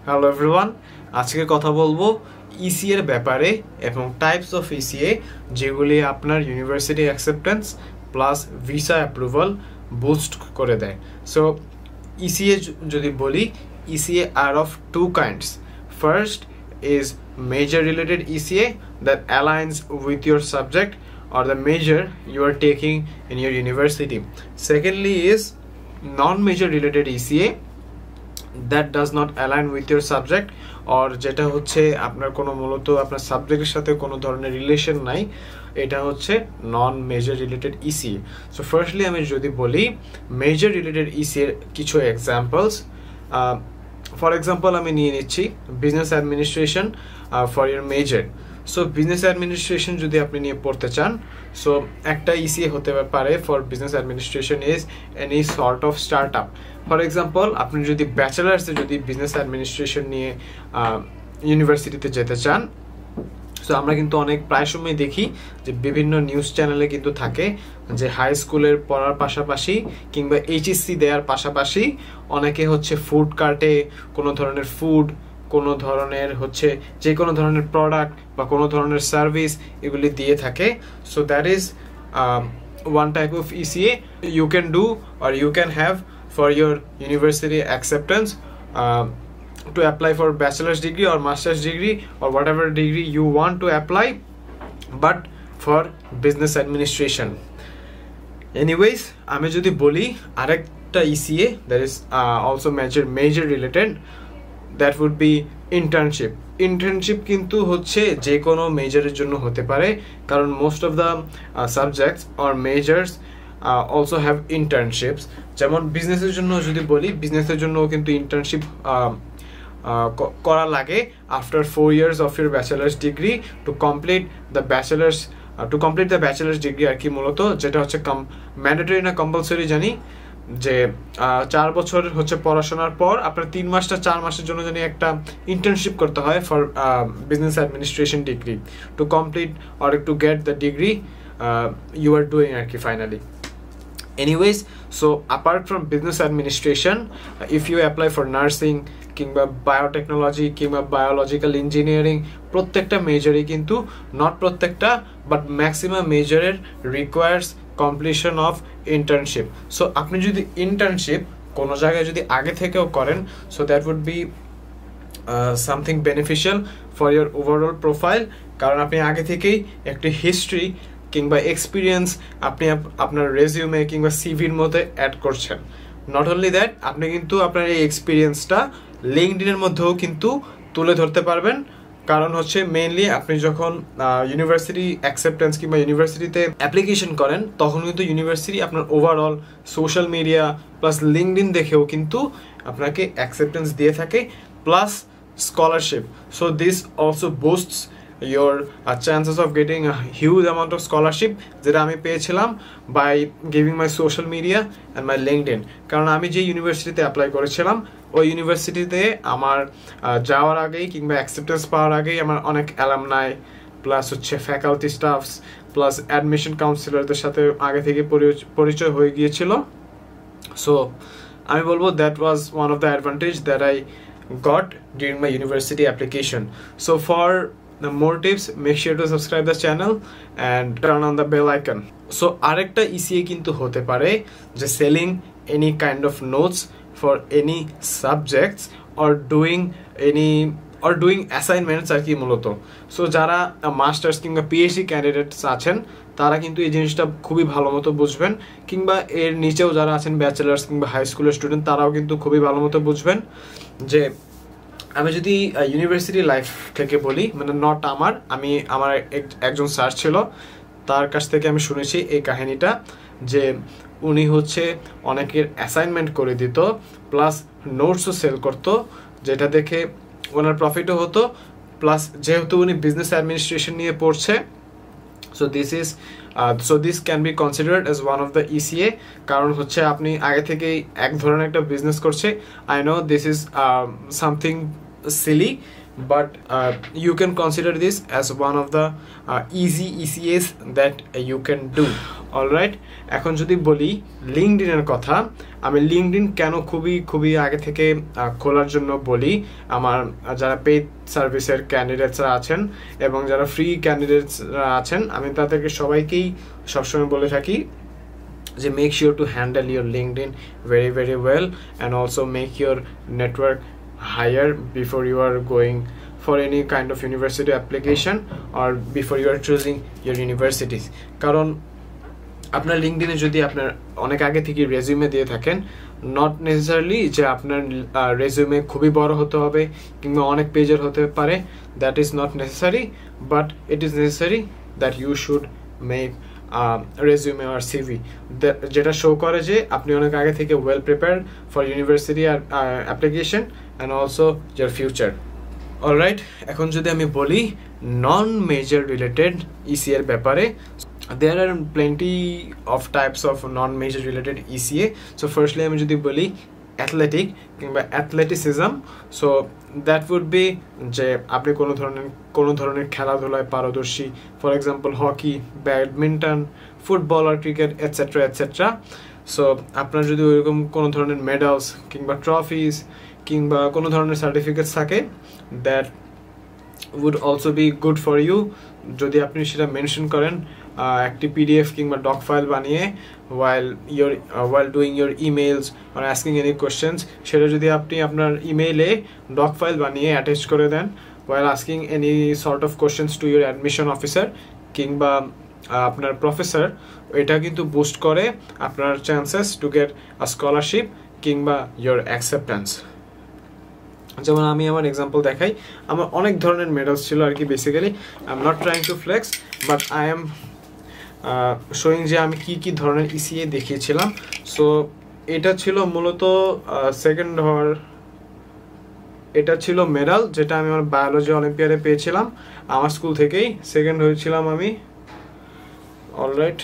Hello everyone, আজকে কথা বলবো ইসিএ এর ব্যাপারে এবং টাইপস অফ ইসিএ যেগুলি আপনার university acceptance plus visa approval boost করে দেয়। সো ইসিএ যদি বলি, ECA are of two kinds. First is major related ECA that aligns with your subject or the major you are taking in your university. Secondly is non-major related ECA that does not align with your subject or যেটা হচ্ছে আপনার কোনো মূলত আপনার সাবজেক্টের সাথে কোনো ধরনের রিলেশন নাই, এটা হচ্ছে নন major related ECA. So firstly আমি যদি বলি মেজর রিলেটেড ইসিএ এর কিছু এক্সাম্পলস। ফর এক্সাম্পল আমি নিয়ে নিচ্ছি business administration for your major. So business administration যদি আপনি নিয়ে পড়তে চান, সো একটা ইসিএ হতে পারে for business administration is any sort of start up. For example আপনি যদি ব্যাচেলার্সে যদি বিজনেস অ্যাডমিনিস্ট্রেশন নিয়ে ইউনিভার্সিটিতে যেতে চান, সো আমরা কিন্তু অনেক প্রায় সময় দেখি যে বিভিন্ন নিউজ চ্যানেলে কিন্তু থাকে যে হাই স্কুলের পড়ার পাশাপাশি কিংবা এইচএসসি দেওয়ার পাশাপাশি অনেকে হচ্ছে ফুড কার্টে কোনো ধরনের ফুড, কোনো ধরনের হচ্ছে যে কোনো ধরনের প্রোডাক্ট বা কোনো ধরনের সার্ভিস এগুলি দিয়ে থাকে। So that is one type of ECA you can do or you can have for your university acceptance to apply for bachelor's degree or master's degree or whatever degree you want to apply, but for business administration. Anyways, আমি যদি বলি আরেকটা ECA that is also major related, that would be internship. Internship কিন্তু হচ্ছে যে কোনো মেজরের জন্য হতে পারে, কারণ most of the subjects or majors also have internships. যেমন বিজনেসের জন্য যদি বলি, বিজনেসের জন্য কিন্তু ইন্টার্নশিপ করা লাগে after 4 years of your bachelor's degree to complete the bachelor's degree আর কি, মূলত যেটা হচ্ছে ম্যান্ডেটরি না কম্পালসরি জানি, যে 4 বছর হচ্ছে পড়াশোনার পর আপনার 3 মাসটা 4 মাসের জন্য জানি একটা ইন্টার্নশিপ করতে হয় for business administration degree to complete or to get the degree you are doing আর কি finally. Anyways, so apart from business administration, if you apply for nursing কিংবা বায়োটেকনোলজি কিংবা বায়োলজিক্যাল ইঞ্জিনিয়ারিং, প্রত্যেকটা মেজরই কিন্তু, নট প্রত্যেকটা বাট ম্যাক্সিমাম মেজরের requires completion of internship. So আপনি যদি ইন্টার্নশিপ কোনো জায়গায় যদি আগে থেকেও করেন, so that would be something beneficial for your overall profile, কারণ আপনি আগে থেকেই একটি হিস্ট্রি কিংবা এক্সপিরিয়েন্স আপনি আপনার রেজিউমে কিংবা সিভির মধ্যে অ্যাড করছেন। নট অনলি দ্যাট, আপনি কিন্তু আপনার এই এক্সপিরিয়েন্সটা লিঙ্কডইনের মধ্যেও কিন্তু তুলে ধরতে পারবেন, কারণ হচ্ছে মেইনলি আপনি যখন ইউনিভার্সিটি অ্যাকসেপ্টেন্স কিংবা ইউনিভার্সিটিতে অ্যাপ্লিকেশন করেন, তখন কিন্তু ইউনিভার্সিটি আপনার overall social media plus LinkedIn দেখেও কিন্তু আপনাকে অ্যাকসেপ্টেন্স দিয়ে থাকে, plus scholarship. So this also বুস্টস your chances of getting a huge amount of scholarship, যেটা আমি পেয়েছিলাম by giving my social media and my LinkedIn। কারণ আমি যে ইউনিভার্সিটিতে অ্যাপ্লাই করেছিলাম, ওই ইউনিভার্সিটিতে আমার যাওয়ার আগেই কিংবা অ্যাকসেপ্টেন্স পাওয়ার আগেই আমার অনেক অ্যালামনাই প্লাস হচ্ছে ফ্যাকাল্টি স্টাফস প্লাস অ্যাডমিশন কাউন্সিলরদের সাথে আগে থেকে পরিচয় হয়ে গিয়েছিল। সো আমি বলবো that was one of the advantage that I got during my university application. So for the more tips, make sure to subscribe the channel and turn on the bell icon. So arekta ECA kintu hote pare je selling any kind of notes for any subjects or doing assignments আর কি মূলত। So যারা masters কিংবা PhD candidates আছেন, তারা কিন্তু এই জিনিসটা খুবই ভালো মতো বুঝবেন, কিংবা এর নিচেও যারা আছেন ব্যাচেলার্স কিংবা হাই স্কুলের স্টুডেন্ট, তারাও কিন্তু খুবই ভালো মতো বুঝবেন। যে আমি যদি ইউনিভার্সিটি লাইফ থেকে বলি, মানে নট আমার একজন স্যার ছিল, তার কাছ থেকে আমি শুনেছি এই কাহিনীটা, যে উনি হচ্ছে অনেকের অ্যাসাইনমেন্ট করে দিত প্লাস নোটসও সেল করতো, যেটা দেখে ওনার প্রফিটও হতো, প্লাস যেহেতু উনি বিজনেস অ্যাডমিনিস্ট্রেশন নিয়ে পড়ছে, so this can be considered as one of the ECA, কারণ হচ্ছে আপনি আগে থেকেই এক ধরনের একটা বিজনেস করছে। I know this is something silly, but you can consider this as one of the easy ECAs that you can do. Alright, এখন যদি বলি লিঙ্কডইনের কথা, আমি লিঙ্কডইন কেন খুবই আগে থেকে খোলার জন্য বলি, আমার যারা পেইড সার্ভিসের ক্যান্ডিডেটসরা আছেন এবং যারা ফ্রি ক্যান্ডিডেটসরা আছেন, আমি তাদেরকে সবাইকেই সবসময় বলে থাকি যে make sure to handle your LinkedIn very well and also make your network higher before you are going for any kind of university application or before you are choosing your universities. কারণ আপনার লিঙ্কডইনে যদি আপনার অনেক আগে থেকে resume দিয়ে থাকেন, not necessarily যে আপনার রেজিউমে খুবই বড় হতে হবে কিংবা অনেক পেজের হতে পারে, that is not necessary, but it is necessary that you should make resume আর সিভি যেটা শো করে যে আপনি অনেক আগে থেকে ওয়েল প্রিপেয়ার্ড ফর ইউনিভার্সিটি আর application and also your future. Alright, এখন যদি আমি বলি নন মেজর রিলেটেড ইসি এর ব্যাপারে, there are plenty of types of non-major related ECA. So firstly আমি যদি বলি athletic কিংবা athleticism, so that would be যে আপনি কোনো ধরনের খেলাধুলায় পারদর্শী, for example hockey, badminton, football আর ক্রিকেট এটসেট্রা এটসেট্রা। সো আপনার যদি ওইরকম কোনো ধরনের মেডালস কিংবা ট্রফিজ কিংবা কোনো ধরনের সার্টিফিকেটস থাকে, that would also be good for you যদি আপনি সেটা মেনশন করেন একটি পিডিএফ কিংবা ডক ফাইল বানিয়ে while doing your emails or asking any questions, সেটা যদি আপনি আপনার ইমেইলে ডক ফাইল বানিয়ে অ্যাটাচ করে দেন while asking any sort of questions to your admission officer কিংবা আপনার প্রফেসর, এটা কিন্তু বুস্ট করে আপনার chances to get a scholarship কিংবা your acceptance। যেমন আমি আমার এক্সাম্পল দেখাই, আমার অনেক ধরনের মেডালস ছিল আর কি। Basically I am not trying to flex, but I am showing যে আমি কি ধরনের ইসিএ দেখিয়েছিলাম। সো এটা ছিল মূলত সেকেন্ড হওয়ার, এটা ছিল মেডাল যেটা আমি আমার বায়োলজি অলিম্পিয়াডে পেয়েছিলাম আমার স্কুল থেকেই, সেকেন্ড হয়েছিলাম আমি। অলরাইট,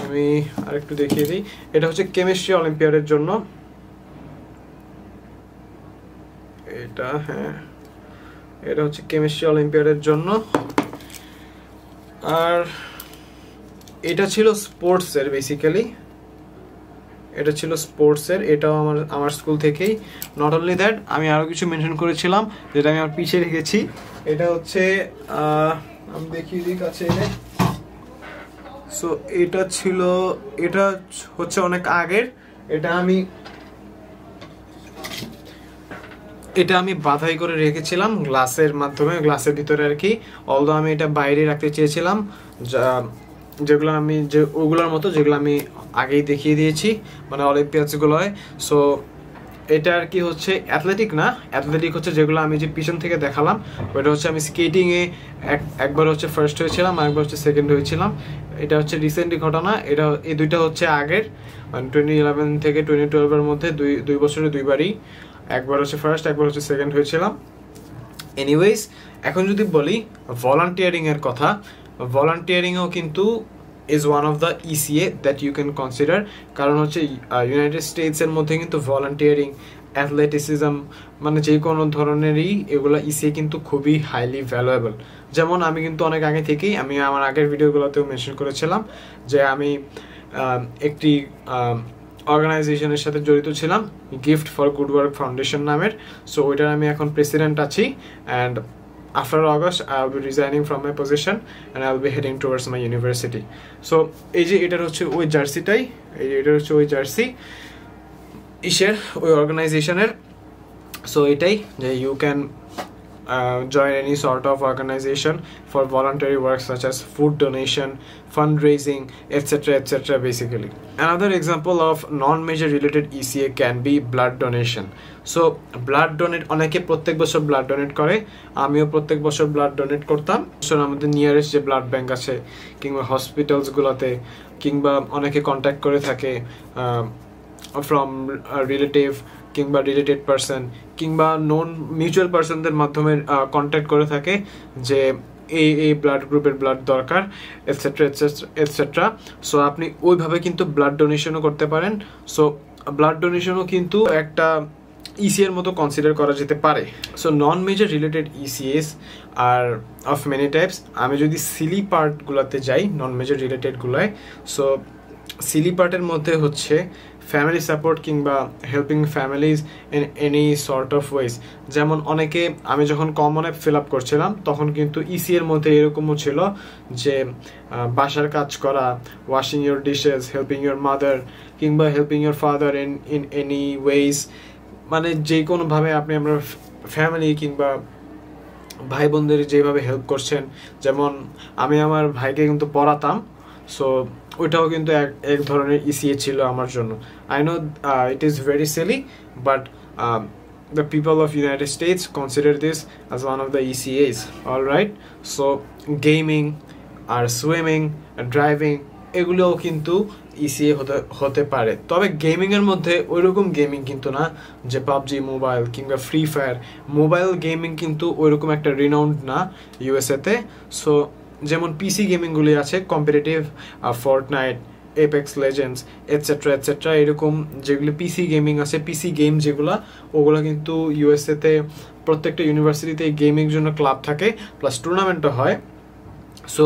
আমি আরেকটু দেখিয়ে দিই, এটা হচ্ছে কেমিস্ট্রি অলিম্পিয়াডের জন্য। এটা হচ্ছে কেমিস্ট্রি অলিম্পিয়াডের জন্য। আর এটা ছিল স্পোর্টসের, বেসিক্যালি এটা ছিল স্পোর্টসের, এটাও আমার স্কুল থেকেই। নট অনলি দ্যাট, আমি আরও কিছু মেনশন করেছিলাম যেটা আমি আমার পিছিয়ে রেখেছি। এটা হচ্ছে আমি দেখিয়ে দিই কাছে এনে। সো এটা হচ্ছে অনেক আগের, এটা আমি বাধাই করে রেখেছিলাম গ্লাসের মাধ্যমে, গ্লাসের ভিতরে আর কি। অলদো আমি এটা বাইরে রাখতে চেয়েছিলাম, যেগুলো আমি ওগুলোর মতো যেগুলো আমি আগেই দেখিয়ে দিয়েছি, মানে অলিম্পিয়াডসগুলোয়। সো এটা আর কি হচ্ছে অ্যাথলেটিক না, অ্যাথলেটিক হচ্ছে যেগুলো আমি যে পিছন থেকে দেখালাম, ওইটা হচ্ছে আমি স্কেটিংয়ে একবার হচ্ছে ফার্স্ট হয়েছিলাম আর একবার হচ্ছে সেকেন্ড হয়েছিলাম। এটা হচ্ছে রিসেন্টলি ঘটনা, এই দুইটা হচ্ছে আগের, মানে 2011 থেকে 2012-এর মধ্যে দুই বছরে দুইবারই, একবার হচ্ছে ফার্স্ট একবার হচ্ছে সেকেন্ড হয়েছিলাম। এনিওয়েজ, এখন যদি বলি ভলান্টিয়ারিং এর কথা, ভলান্টিয়ারিংও কিন্তু is one of the ECA that you can consider, কারণ হচ্ছে ইউনাইটেড স্টেটসের মধ্যে কিন্তু ভলান্টিয়ারিং, অ্যাথলেটিসিজম মানে যে কোনো ধরনেরই এগুলো ECA কিন্তু খুবই হাইলি ভ্যালুয়েবল। যেমন আমি কিন্তু অনেক আগে থেকেই, আমি আমার আগের ভিডিওগুলোতেও মেনশন করেছিলাম যে আমি একটি অর্গানাইজেশনের সাথে জড়িত ছিলাম, gift for good work foundation নামের। সো ওইটার আমি এখন প্রেসিডেন্ট আছি, and after August I will be resigning from my position and I will be heading towards my university. So এই যে এটার হচ্ছে ওই জার্সিটাই, এটার হচ্ছে ওই জার্সি ইসের ওই অর্গানাইজেশনের। সো এটাই যে you can join any sort of organization for voluntary work such as food donation, fundraising, etc. Basically, another example of non-major related ECA can be blood donation. So blood donate, অনেকে প্রত্যেক বছর blood donate করে, আমিও প্রত্যেক বছর blood donate করতাম। আমাদের nearest যে ব্লাড ব্যাংক আছে কিংবা হসপিটালসগুলোতে, কিংবা অনেকে কন্ট্যাক্ট করে থাকে ফ্রম রিলেটিভ কিংবা রিলেটেড পারসন কিংবা নন মিউচুয়াল পারসনদের মাধ্যমে কন্ট্যাক্ট করে থাকে যে এই ব্লাড গ্রুপের ব্লাড দরকার এটসেট্রা। সো আপনি ওইভাবে কিন্তু ব্লাড ডোনেশনও করতে পারেন। সো ব্লাড ডোনেশনও কিন্তু একটা ইসি এর মতো কনসিডার করা যেতে পারে। So non major related ECs are of many types. আমি যদি সিলি পার্টগুলোতে যাই, নন মেজর রিলেটেডগুলোয়, সো সিলি পার্টের মধ্যে হচ্ছে ফ্যামিলি সাপোর্ট কিংবা helping families in any sort of ways. যেমন অনেকে, আমি যখন কমন অ্যাপ ফিল আপ করছিলাম তখন কিন্তু ইসি এর মধ্যে এরকমও ছিল যে বাসার কাজ করা, washing your dishes, helping your mother কিংবা helping your father in any way, মানে যে কোনোভাবে আপনি আপনার ফ্যামিলি কিংবা ভাই বোনদের যেভাবে হেল্প করছেন। যেমন আমি আমার ভাইকে কিন্তু পড়াতাম, সো ওইটাও কিন্তু এক ধরনের ইসিএ ছিল আমার জন্য। I know it is very silly, but the people of United States consider this as one of the ECAs. All right, so gaming R swimming, driving, এগুলোও কিন্তু ইসিএ হতে পারে। তবে গেমিং এর মধ্যে ওইরকম গেমিং কিন্তু না যে পাবজি মোবাইল কিংবা ফ্রি ফায়ার। মোবাইল গেমিং কিন্তু ওইরকম একটা রিনাউন্ড না ইউএসএতে। সো যেমন পিসি গেমিংগুলি আছে, competitive, Fortnite, apex legends etcetera etcetera, এরকম যেগুলো পিসি গেমিং আছে, পিসি গেম যেগুলো, ওগুলো কিন্তু ইউএসএতে প্রত্যেকটা ইউনিভার্সিটিতে গেমিং জন্য ক্লাব থাকে, প্লাস টুর্নামেন্টও হয়। সো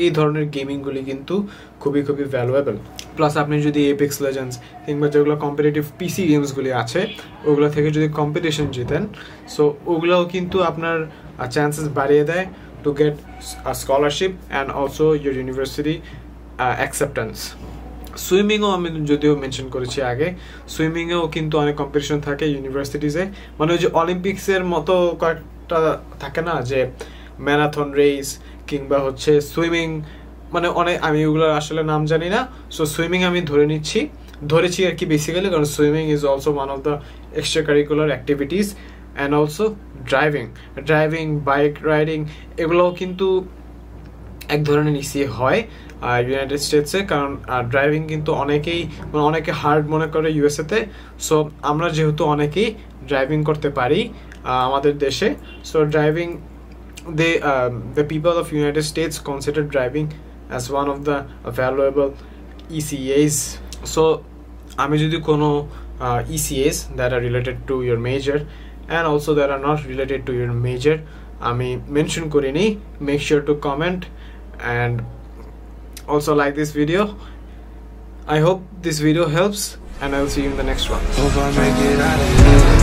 এই ধরনের গেমিংগুলি কিন্তু খুবই ভ্যালুয়েবল। প্লাস আপনি যদি এপেক্স লেজেন্ডস কিংবা যেগুলো কম্পিটিটিভ পিসি গেমসগুলি আছে ওগুলো থেকে যদি কম্পিটিশন জিতেন, সো ওগুলোও কিন্তু আপনার চান্সেস বাড়িয়ে দেয় to get scholarship and also your university acceptance. সুইমিংও আমি যদিও মেনশন করেছি আগে, সুইমিংয়েও কিন্তু অনেক কম্পিটিশন থাকে ইউনিভার্সিটিসে। মানে ওই যে অলিম্পিক্সের মতো কয়েকটা থাকে না, যে ম্যারাথন রেস কিংবা হচ্ছে সুইমিং, মানে অনেক, আমি ওগুলো আসলে নাম জানি না। সো সুইমিং আমি ধরেছি আর কি বেসিক্যালি, কারণ swimming is also one of the extra curricular activities. And also driving, bike riding, এগুলোও কিন্তু এক ধরনের ইসিএ হয় ইউনাইটেড স্টেটসে, কারণ ড্রাইভিং কিন্তু অনেকে হার্ড মনে করে ইউএসএতে। সো আমরা যেহেতু অনেকেই ড্রাইভিং করতে পারি আমাদের দেশে, so driving the people of United States consider driving as one of the valuable ECAs. So আমি যদি কোনো ECAs that are related to your major and also that are not related to your major আমি mention করিনি, make sure to comment and also like this video. I hope this video helps and I'll see you in the next one. Hope I make it out of here.